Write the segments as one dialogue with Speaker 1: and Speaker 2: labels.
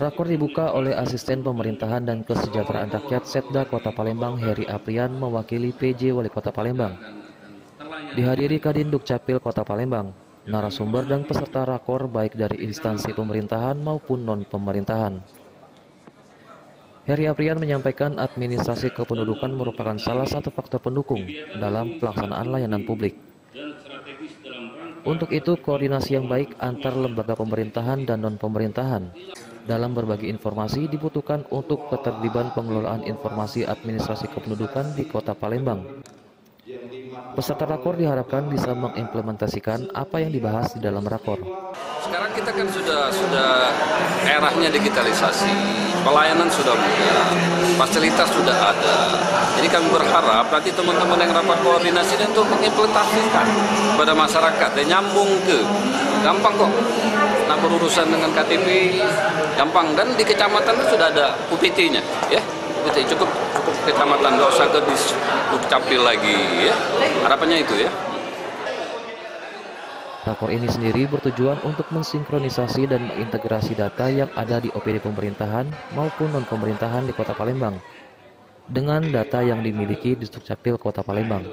Speaker 1: Rakor dibuka oleh Asisten Pemerintahan dan Kesejahteraan Rakyat Setda Kota Palembang Heri Aprian mewakili PJ Wali Kota Palembang. Dihadiri Kadin Dukcapil Kota Palembang, narasumber dan peserta rakor baik dari instansi pemerintahan maupun non-pemerintahan. Heri Aprian menyampaikan administrasi kependudukan merupakan salah satu faktor pendukung dalam pelaksanaan layanan publik. Untuk itu, koordinasi yang baik antar lembaga pemerintahan dan non-pemerintahan dalam berbagi informasi dibutuhkan untuk ketertiban pengelolaan informasi administrasi kependudukan di Kota Palembang. Peserta rakor diharapkan bisa mengimplementasikan apa yang dibahas di dalam rakor.
Speaker 2: Sekarang kita kan sudah eranya digitalisasi, pelayanan sudah mudah, fasilitas sudah ada. Jadi kami berharap nanti teman-teman yang rapat koordinasi ini untuk mengimplementasikan kepada masyarakat dan nyambung gampang kok. Nah, berurusan dengan KTP gampang, dan di kecamatan itu sudah ada UPT-nya, ya. UPT cukup kecamatan, nggak usah ke Dukcapil lagi, ya. Harapannya itu, ya.
Speaker 1: Rakor ini sendiri bertujuan untuk mensinkronisasi dan mengintegrasi data yang ada di OPD pemerintahan maupun non-pemerintahan di Kota Palembang dengan data yang dimiliki di Dukcapil Kota Palembang.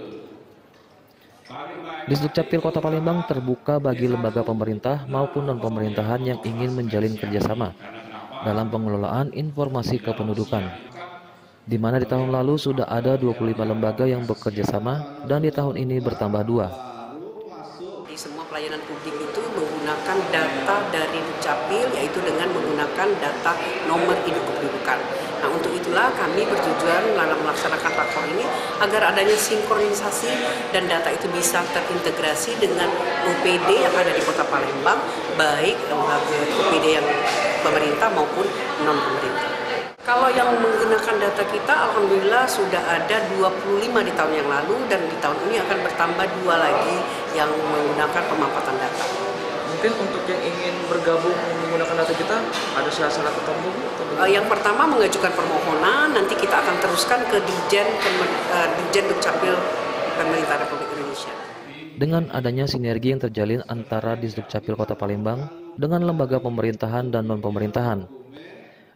Speaker 1: Dukcapil Kota Palembang terbuka bagi lembaga pemerintah maupun non-pemerintahan yang ingin menjalin kerjasama dalam pengelolaan informasi kependudukan, di mana di tahun lalu sudah ada 25 lembaga yang bekerja sama dan di tahun ini bertambah 2.
Speaker 3: Semua pelayanan publik itu menggunakan data dari Dukcapil, yaitu dengan menggunakan data nomor induk kependudukan. Nah, untuk itulah kami bertujuan dalam melaksanakan rakor ini agar adanya sinkronisasi dan data itu bisa terintegrasi dengan OPD yang ada di Kota Palembang, baik OPD yang pemerintah maupun non-pemerintah. Kalau yang menggunakan data kita, alhamdulillah sudah ada 25 di tahun yang lalu, dan di tahun ini akan bertambah 2 lagi yang menggunakan pemampatan data.
Speaker 4: Mungkin untuk yang ingin bergabung menggunakan data kita, ada syarat tertentu?
Speaker 3: Yang pertama mengajukan permohonan, nanti kita akan teruskan ke Ditjen Dukcapil Pemerintah Republik Indonesia.
Speaker 1: Dengan adanya sinergi yang terjalin antara Dukcapil Kota Palembang dengan lembaga pemerintahan dan non-pemerintahan,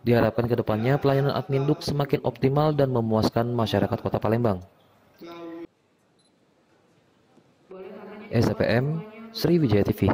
Speaker 1: diharapkan ke depannya pelayanan admin Duk semakin optimal dan memuaskan masyarakat Kota Palembang. SPM Sriwijaya TV.